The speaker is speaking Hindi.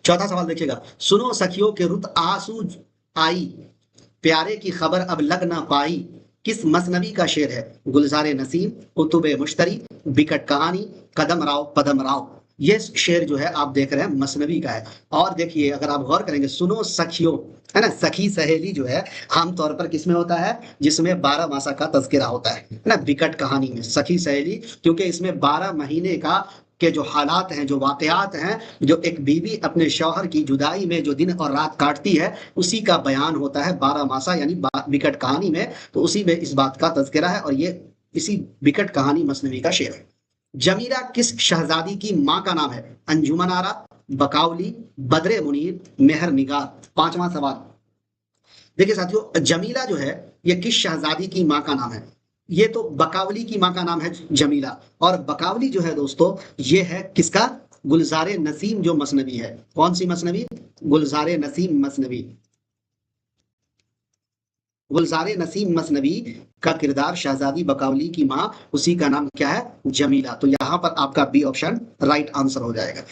चौथा सवाल देखिएगा, सुनो सखियों के रुत आंसू आई, प्यारे की खबर अब लग ना पाई, किस मसनवी का शेर है? गुलजारे नसीम, कुतुबे मुश्तरी, बिकट कहानी, कदम राव पदम राव। ये शेर जो है आप देख रहे हैं मसनवी का है। और देखिए अगर आप गौर करेंगे, सुनो सखियों, है ना, सखी सहेली जो है आमतौर पर किसमें होता है? जिसमें 12 मासा का तज़किरा होता है ना, बिकट कहानी में सखी सहेली, क्योंकि इसमें 12 महीने का के जो हालात हैं, जो वाकयात हैं, जो एक बीवी अपने शौहर की जुदाई में जो दिन और रात काटती है, उसी का बयान होता है 12 मासा यानी बिकट कहानी में। तो उसी में इस बात का तज़किरा है और ये इसी बिकट कहानी मसनवी का शेर है। जमीला किस शहजादी की माँ का नाम है? अंजुमन आरा, बकावली, बद्रे मुनीर, मेहर निगार। पांचवा सवाल देखिए साथियों, जमीला जो है ये किस शहजादी की माँ का नाम है? ये तो बकावली की माँ का नाम है जमीला। और बकावली जो है दोस्तों, ये है किसका? गुलजारे नसीम जो मसनवी है। कौन सी मसनवी? गुलजारे नसीम मसनवी। गुलजारे नसीम मसनवी का किरदार शहजादी बकावली की माँ, उसी का नाम क्या है? जमीला। तो यहाँ पर आपका बी ऑप्शन राइट आंसर हो जाएगा।